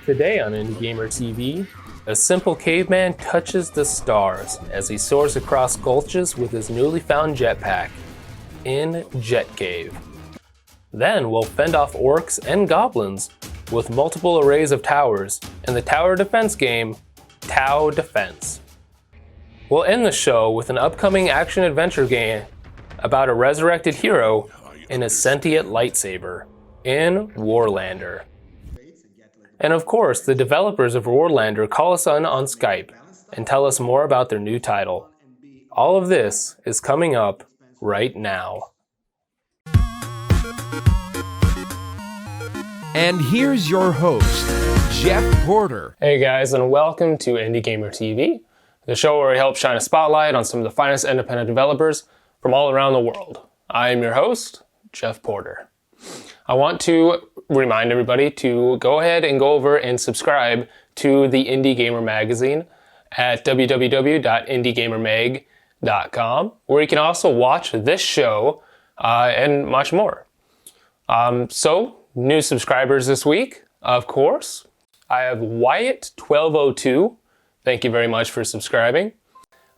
Today on Indie Gamer TV, a simple caveman touches the stars as he soars across gulches with his newly found jetpack in Jet Cave. Then we'll fend off orcs and goblins with multiple arrays of towers in the tower defense game, Tau Defense. We'll end the show with an upcoming action-adventure game about a resurrected hero and a sentient lightsaber in Warlander. And of course, the developers of Warlander call us on Skype and tell us more about their new title. All of this is coming up right now. And here's your host, Jeff Porter. Hey guys, and welcome to Indie Gamer TV, the show where we help shine a spotlight on some of the finest independent developers from all around the world. I am your host, Jeff Porter. I want to remind everybody to go ahead and go over and subscribe to the Indie Gamer magazine at www.indiegamermag.com, where you can also watch this show and much more. So, new subscribers this week, of course. I have Wyatt1202. Thank you very much for subscribing.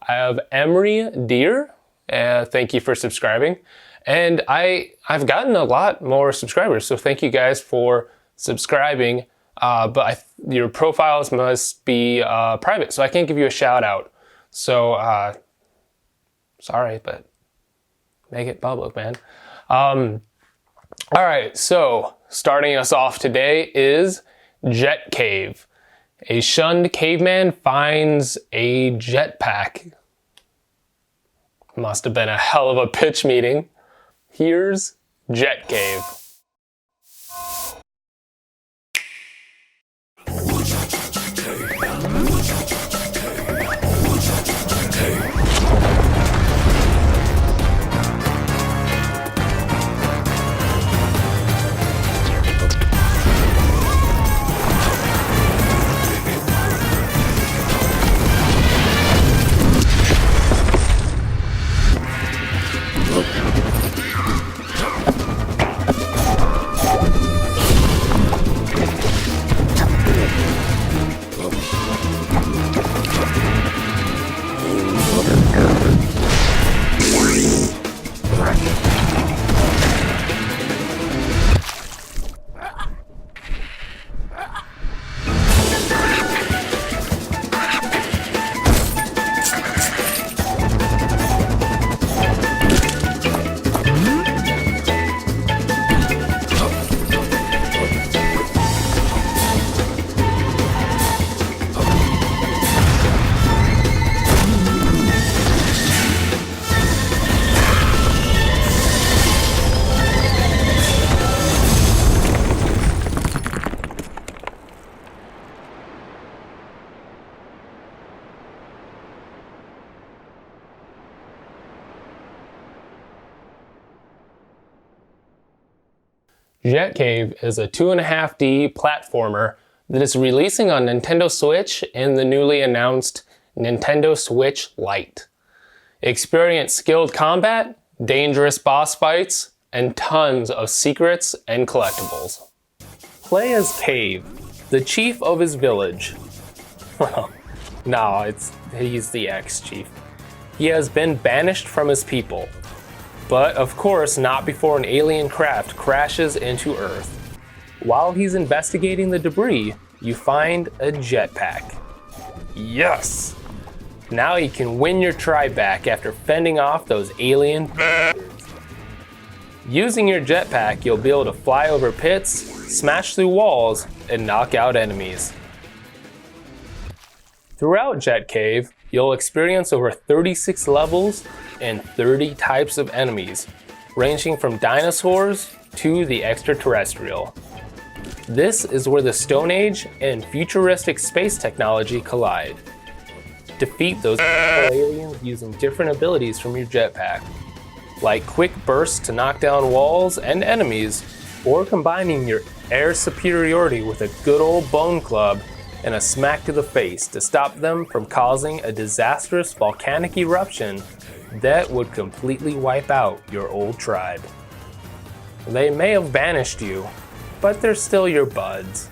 I have Emery Deer. Thank you for subscribing. And I've gotten a lot more subscribers, so thank you guys for subscribing. But your profiles must be private, so I can't give you a shout out. So, sorry, but make it public, man. All right, so starting us off today is Jet Cave. A shunned caveman finds a jetpack. Must have been a hell of a pitch meeting. Here's Jet Cave. Jet Cave is a 2.5D platformer that is releasing on Nintendo Switch and the newly announced Nintendo Switch Lite. Experience skilled combat, dangerous boss fights, and tons of secrets and collectibles. Play as Kave, the chief of his village. Well, no, he's the ex-chief. He has been banished from his people. But of course not before an alien craft crashes into Earth. While he's investigating the debris, you find a jetpack. Yes! Now you can win your tribe back after fending off those alien bastards. Using your jetpack, you'll be able to fly over pits, smash through walls, and knock out enemies. Throughout Jet Cave, you'll experience over 36 levels and 30 types of enemies, ranging from dinosaurs to the extraterrestrial. This is where the Stone Age and futuristic space technology collide. Defeat those aliens using different abilities from your jetpack, like quick bursts to knock down walls and enemies, or combining your air superiority with a good old bone club and a smack to the face to stop them from causing a disastrous volcanic eruption that would completely wipe out your old tribe. They may have banished you, but they're still your buds.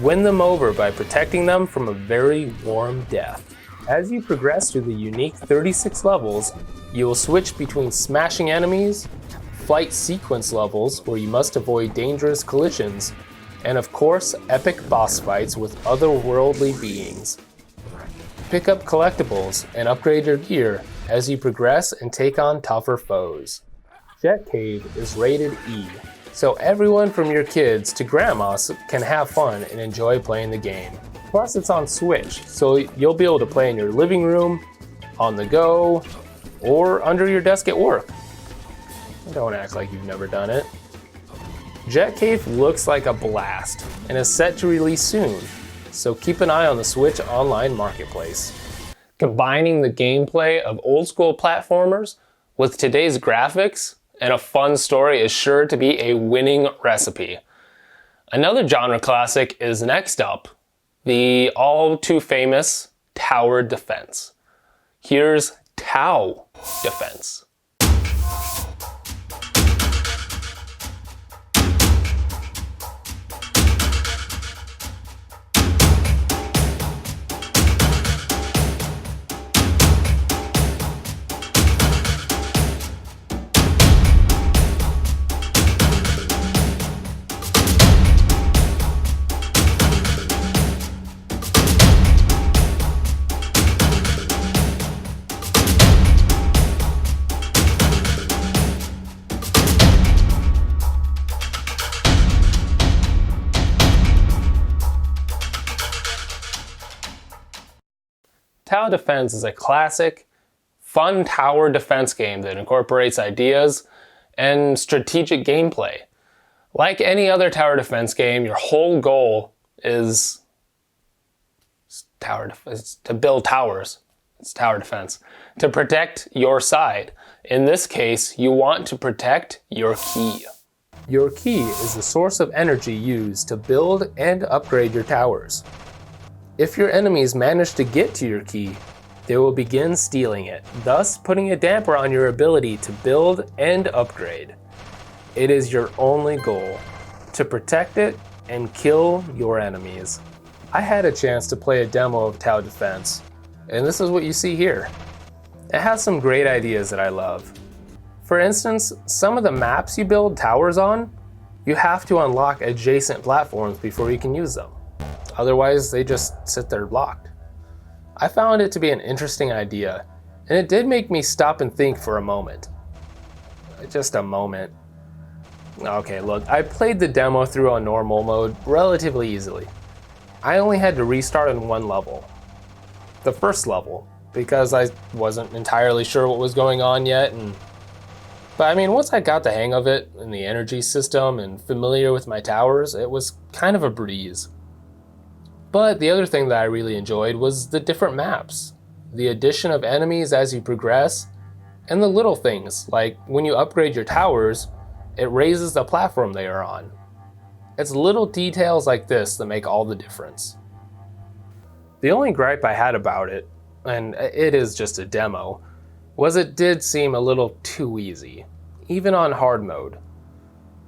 Win them over by protecting them from a very warm death. As you progress through the unique 36 levels, you will switch between smashing enemies, flight sequence levels where you must avoid dangerous collisions, and of course, epic boss fights with otherworldly beings. Pick up collectibles and upgrade your gear as you progress and take on tougher foes. Jet Cave is rated E, so everyone from your kids to grandmas can have fun and enjoy playing the game. Plus it's on Switch, so you'll be able to play in your living room, on the go, or under your desk at work. Don't act like you've never done it. Jet Cave looks like a blast and is set to release soon, so keep an eye on the Switch Online Marketplace. Combining the gameplay of old school platformers with today's graphics and a fun story is sure to be a winning recipe. Another genre classic is next up, the all too famous tower defense. Here's Tower Defense. Tower Defense is a classic, fun tower defense game that incorporates ideas and strategic gameplay. Like any other tower defense game, your whole goal is to build towers. It's tower defense. To protect your side. In this case, you want to protect your key. Your key is the source of energy used to build and upgrade your towers. If your enemies manage to get to your key, they will begin stealing it, thus putting a damper on your ability to build and upgrade. It is your only goal, to protect it and kill your enemies. I had a chance to play a demo of Tower Defense, and this is what you see here. It has some great ideas that I love. For instance, some of the maps you build towers on, you have to unlock adjacent platforms before you can use them. Otherwise, they just sit there locked. I found it to be an interesting idea, and it did make me stop and think for a moment. Just a moment. Okay, look, I played the demo through on normal mode relatively easily. I only had to restart on one level. The first level, because I wasn't entirely sure what was going on yet, but I mean, once I got the hang of it and the energy system and familiar with my towers, it was kind of a breeze. But the other thing that I really enjoyed was the different maps, the addition of enemies as you progress, and the little things, like when you upgrade your towers, it raises the platform they are on. It's little details like this that make all the difference. The only gripe I had about it, and it is just a demo, was it did seem a little too easy, even on hard mode.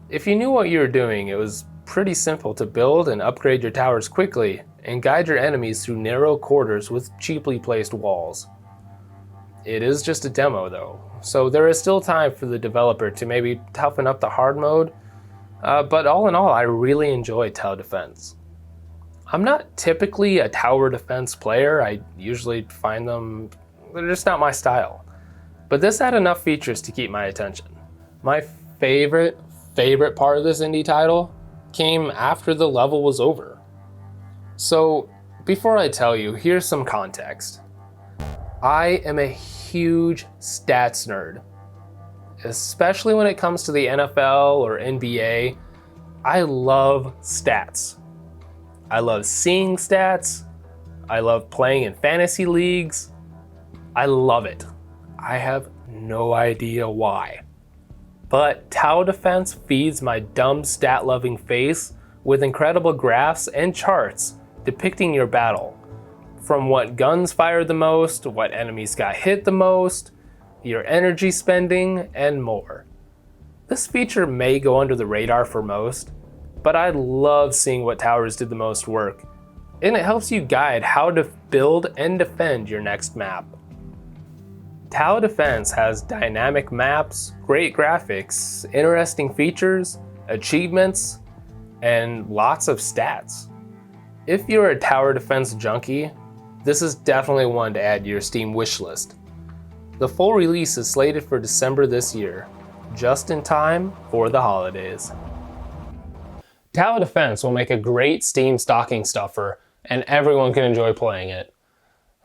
If you knew what you were doing, it was pretty simple to build and upgrade your towers quickly and guide your enemies through narrow corridors with cheaply placed walls. It is just a demo though, so there is still time for the developer to maybe toughen up the hard mode, but all in all, I really enjoy Tower Defense. I'm not typically a tower defense player. I usually find them, they're just not my style. But this had enough features to keep my attention. My favorite part of this indie title came after the level was over. So before I tell you, here's some context. I am a huge stats nerd, especially when it comes to the NFL or NBA. I love stats. I love seeing stats. I love playing in fantasy leagues. I love it. I have no idea why. But Tower Defense feeds my dumb stat-loving face with incredible graphs and charts depicting your battle. From what guns fired the most, what enemies got hit the most, your energy spending, and more. This feature may go under the radar for most, but I love seeing what towers did the most work, and it helps you guide how to build and defend your next map. Tower Defense has dynamic maps, great graphics, interesting features, achievements, and lots of stats. If you're a tower defense junkie, this is definitely one to add to your Steam wishlist. The full release is slated for December this year, just in time for the holidays. Tower Defense will make a great Steam stocking stuffer, and everyone can enjoy playing it.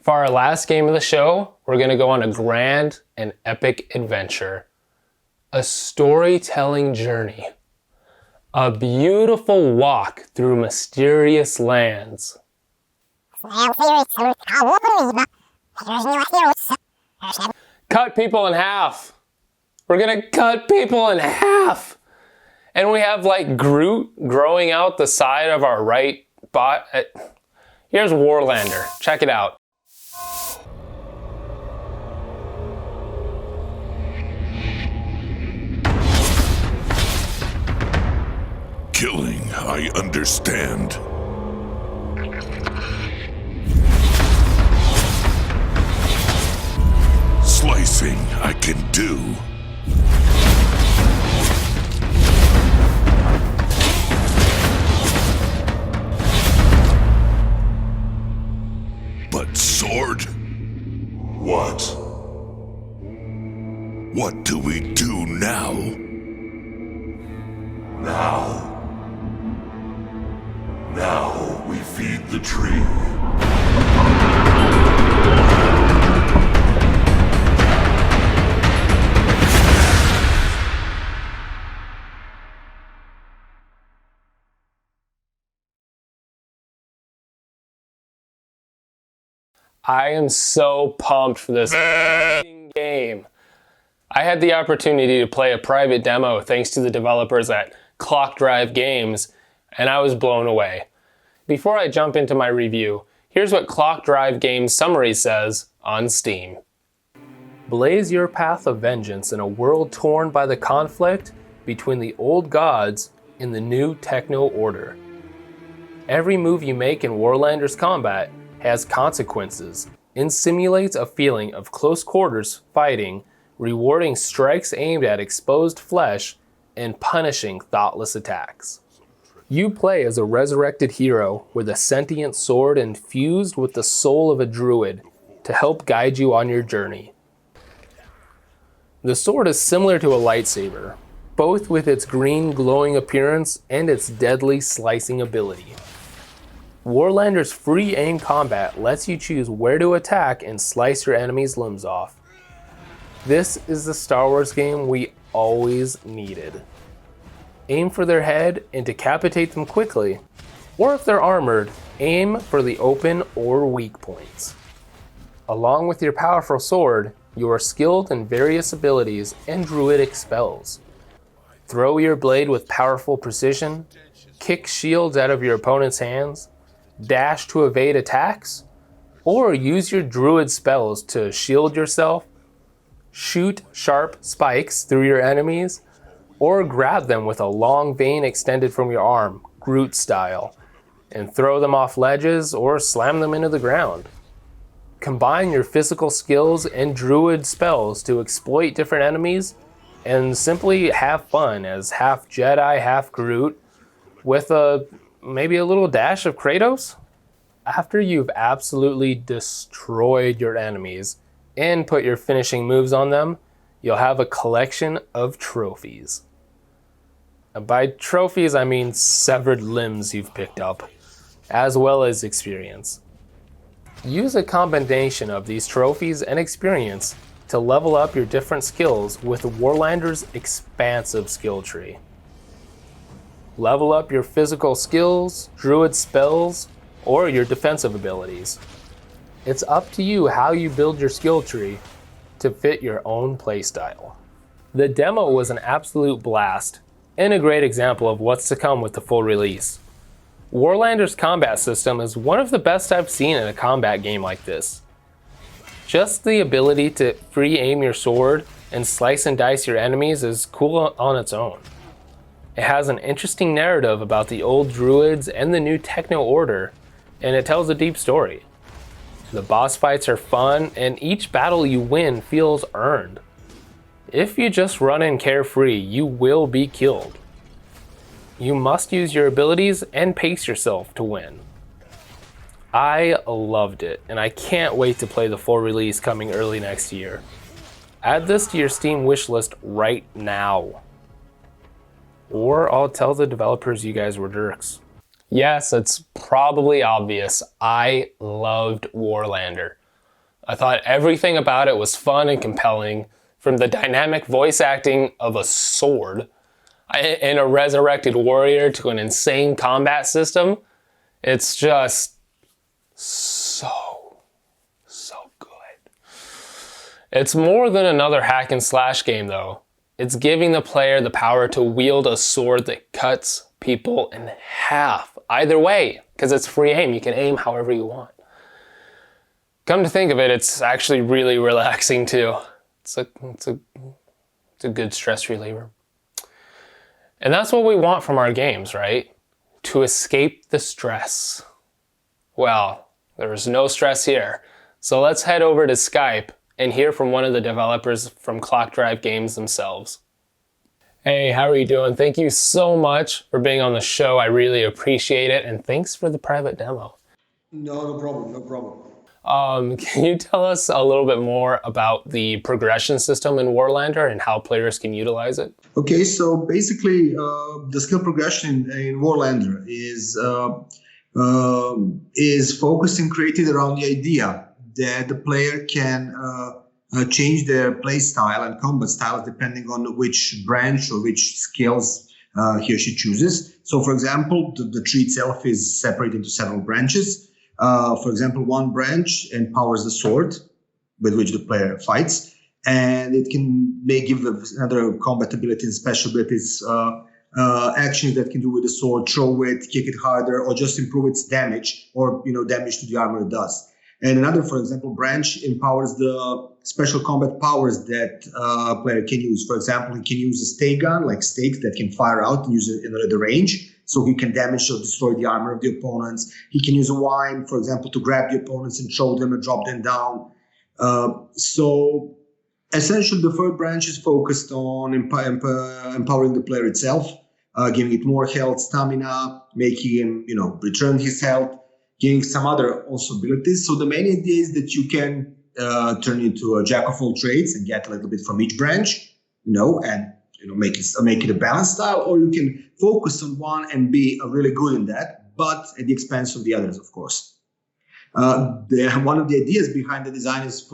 For our last game of the show, we're going to go on a grand and epic adventure. A storytelling journey. A beautiful walk through mysterious lands. Cut people in half. We're going to cut people in half. And we have like Groot growing out the side of our right bot. Here's Warlander. Check it out. Killing, I understand. Slicing, I can do. But sword? What? What do we do now? Now we feed the tree. I am so pumped for this game. I had the opportunity to play a private demo thanks to the developers at Clock Drive Games, and I was blown away. Before I jump into my review, here's what Clock Drive Games summary says on Steam. Blaze your path of vengeance in a world torn by the conflict between the old gods and the new techno order. Every move you make in Warlander's combat has consequences and simulates a feeling of close quarters fighting, rewarding strikes aimed at exposed flesh and punishing thoughtless attacks. You play as a resurrected hero with a sentient sword infused with the soul of a druid to help guide you on your journey. The sword is similar to a lightsaber, both with its green glowing appearance and its deadly slicing ability. Warlander's free aim combat lets you choose where to attack and slice your enemy's limbs off. This is the Star Wars game we always needed. Aim for their head and decapitate them quickly, or if they're armored, aim for the open or weak points. Along with your powerful sword, you are skilled in various abilities and druidic spells. Throw your blade with powerful precision, kick shields out of your opponent's hands, dash to evade attacks, or use your druid spells to shield yourself, shoot sharp spikes through your enemies, or grab them with a long vein extended from your arm, Groot style, and throw them off ledges or slam them into the ground. Combine your physical skills and druid spells to exploit different enemies and simply have fun as half Jedi, half Groot, with maybe a little dash of Kratos. After you've absolutely destroyed your enemies and put your finishing moves on them, you'll have a collection of trophies. By trophies, I mean severed limbs you've picked up, as well as experience. Use a combination of these trophies and experience to level up your different skills with Warlander's expansive skill tree. Level up your physical skills, druid spells, or your defensive abilities. It's up to you how you build your skill tree to fit your own playstyle. The demo was an absolute blast and a great example of what's to come with the full release. Warlander's combat system is one of the best I've seen in a combat game like this. Just the ability to free aim your sword and slice and dice your enemies is cool on its own. It has an interesting narrative about the old druids and the new techno order, and it tells a deep story. The boss fights are fun, and each battle you win feels earned. If you just run in carefree, you will be killed. You must use your abilities and pace yourself to win. I loved it, and I can't wait to play the full release coming early next year. Add this to your Steam wishlist right now. Or I'll tell the developers you guys were jerks. Yes, it's probably obvious. I loved Warlander. I thought everything about it was fun and compelling, from the dynamic voice acting of a sword and a resurrected warrior to an insane combat system. It's just so good. It's more than another hack and slash game though. It's giving the player the power to wield a sword that cuts people in half. Either way, because it's free aim, you can aim however you want. Come to think of it, it's actually really relaxing too. It's a good stress reliever. And that's what we want from our games, right? To escape the stress. Well, there's no stress here. So let's head over to Skype and hear from one of the developers from Clock Drive Games themselves. Hey, how are you doing? Thank you so much for being on the show. I really appreciate it. And thanks for the private demo. No problem, no problem. Can you tell us a little bit more about the progression system in Warlander and how players can utilize it? Okay, so basically, the skill progression in Warlander is focused and created around the idea that the player can change their play style and combat styles depending on which branch or which skills he or she chooses. So, for example, the tree itself is separated into several branches. For example, one branch empowers the sword with which the player fights, and it may give another combat ability and special abilities, actions that can do with the sword, throw it, kick it harder, or just improve its damage or damage to the armor it does. And another, for example, branch empowers the special combat powers that a player can use. For example, he can use a stake gun, like stakes that can fire out and use it in the range. So he can damage or destroy the armor of the opponents. He can use a wine, for example, to grab the opponents and throw them and drop them down. So essentially, the third branch is focused on empowering the player itself, giving it more health, stamina, making him, return his health, giving some other also abilities. So the main idea is that you can turn into a jack of all trades and get a little bit from each branch, and make it a balanced style, or you can focus on one and be really good in that, but at the expense of the others, of course. One of the ideas behind the design is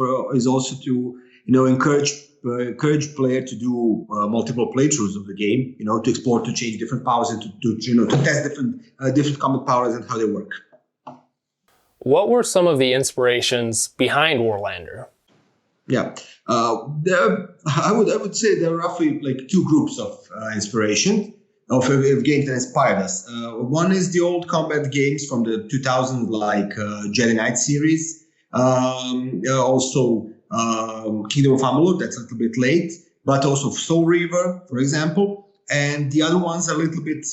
also to encourage player to do multiple playthroughs of the game, to explore, to change different powers, and to test different combat powers and how they work. What were some of the inspirations behind Warlander? Yeah, I would say there are roughly like two groups of inspiration of games that inspired us. One is the old combat games from the 2000s, like Jedi Knight series. Also Kingdom of Amalur, that's a little bit late, but also Soul Reaver, for example. And the other ones are a little bit,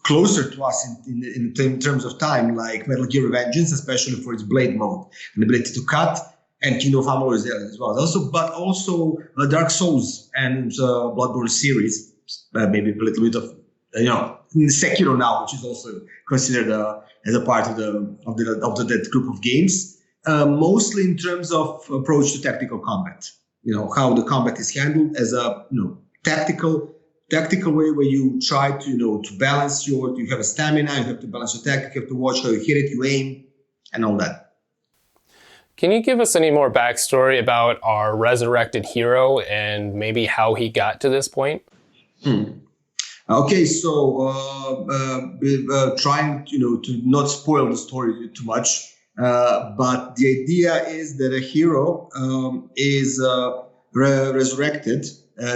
closer to us in terms of time, like Metal Gear Revengeance, especially for its blade mode and ability to cut. And Kingdom of Amalur is there as well. Also Dark Souls and Bloodborne series, maybe a little bit of Sekiro now, which is also considered as a part of that group of games. Mostly in terms of approach to tactical combat. How the combat is handled as a tactical way where you try to balance you have a stamina, you have to balance your tactic, you have to watch how you hit it, you aim, and all that. Can you give us any more backstory about our resurrected hero and maybe how he got to this point? Okay, so trying to not spoil the story too much, but the idea is that a hero is resurrected,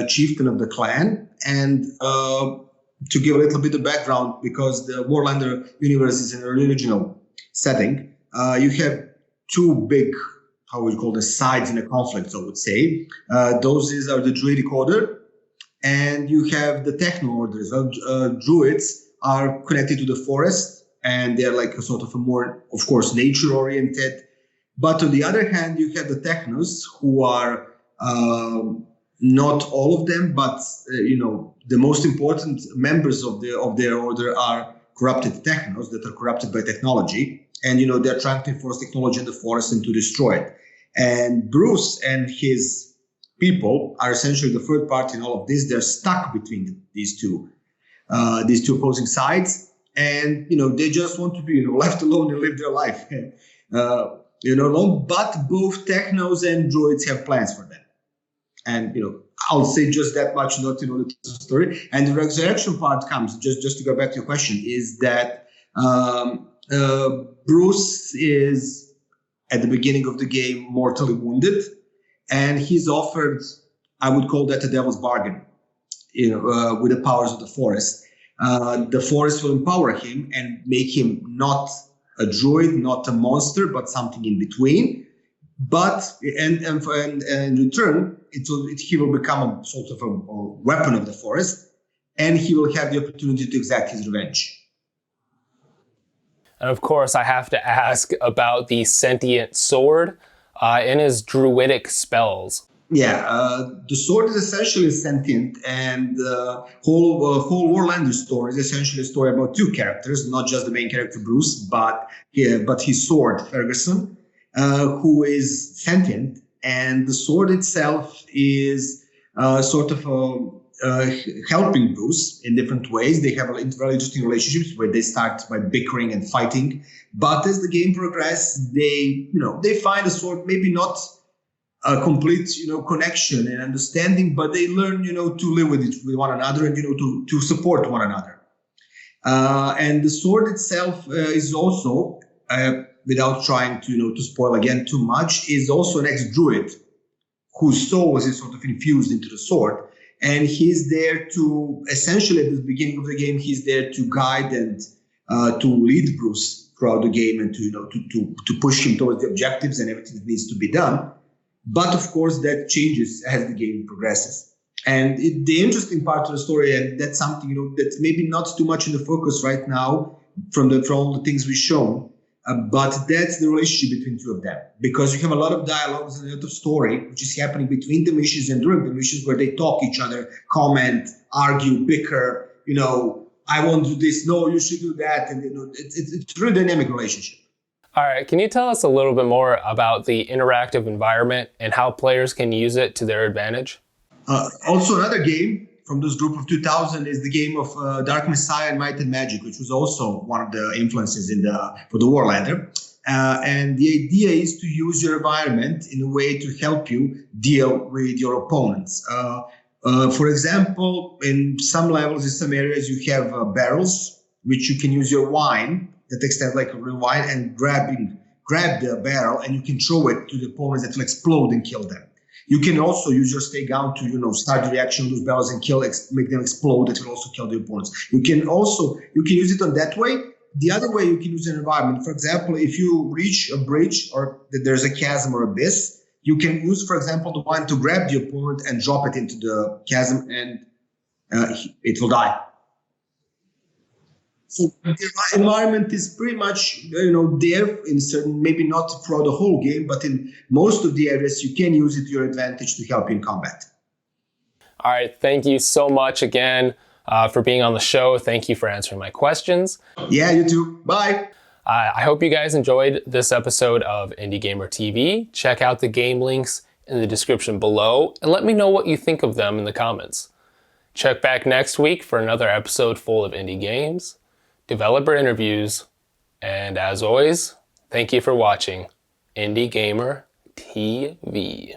chieftain of the clan, and to give a little bit of background, because the Warlander universe is in a regional setting, you have two big, how we call the sides in a conflict, I would say. Those are the Druidic Order and you have the techno orders. Druids are connected to the forest, and they're like a sort of a more, of course, nature-oriented. But on the other hand, you have the technos, who are not all of them, but the most important members of their order are corrupted technos that are corrupted by technology, and they're trying to enforce technology in the forest and to destroy it. And Bruce and his people are essentially the third party in all of this. They're stuck between these two opposing sides, and they just want to be left alone and live their life. Alone. But both technos and druids have plans for them, and I'll say just that much, not the story. And the resurrection part comes just to go back to your question, is that Bruce is at the beginning of the game mortally wounded, and he's offered, I would call that a devil's bargain, with the powers of the forest. The forest will empower him and make him not a druid, not a monster, but something in between. But and in return, he will become a sort of a weapon of the forest, and he will have the opportunity to exact his revenge. And of course, I have to ask about the sentient sword and his druidic spells. Yeah, the sword is essentially sentient, and the whole Warlander story is essentially a story about two characters, not just the main character Bruce, but his sword Ferguson, who is sentient, and the sword itself is sort of helping Bruce in different ways. They have very interesting relationships where they start by bickering and fighting, but as the game progresses, they find a sword maybe not a complete connection and understanding, but they learn to live with one another and to support one another. And the sword itself is also, without trying to spoil again too much, is also an ex-druid whose soul is sort of infused into the sword, and he's there to essentially, at the beginning of the game, he's there to guide and to lead Bruce throughout the game and to push him towards the objectives and everything that needs to be done. But of course, that changes as the game progresses. And the interesting part of the story, and that's something that's maybe not too much in the focus right now from all the things we've shown, but that's the relationship between two of them. Because you have a lot of dialogues and a lot of story which is happening between the missions and during the missions, where they talk each other, comment, argue, bicker. I won't do this. No, you should do that. And it's a really dynamic relationship. All right, can you tell us a little bit more about the interactive environment and how players can use it to their advantage? Also, another game from this group of 2000 is the game of Dark Messiah and Might and Magic, which was also one of the influences for the Warlander. And the idea is to use your environment in a way to help you deal with your opponents. For example, in some levels, in some areas, you have barrels, which you can use your wine that extends like a real wine and grab the barrel, and you can throw it to the opponents that will explode and kill them. You can also use your stay gun to start the reaction of those barrels and make them explode. That will also kill the opponents. You can use it on that way. The other way you can use an environment, for example, if you reach a bridge or there's a chasm or abyss, you can use, for example, the wine to grab the opponent and drop it into the chasm, and it will die. So the environment is pretty much, there in certain, maybe not throughout the whole game, but in most of the areas, you can use it to your advantage to help you in combat. All right, thank you so much again for being on the show. Thank you for answering my questions. Yeah, you too. Bye. I hope you guys enjoyed this episode of Indie Gamer TV. Check out the game links in the description below and let me know what you think of them in the comments. Check back next week for another episode full of indie games, developer interviews, and as always, thank you for watching Indie Gamer TV.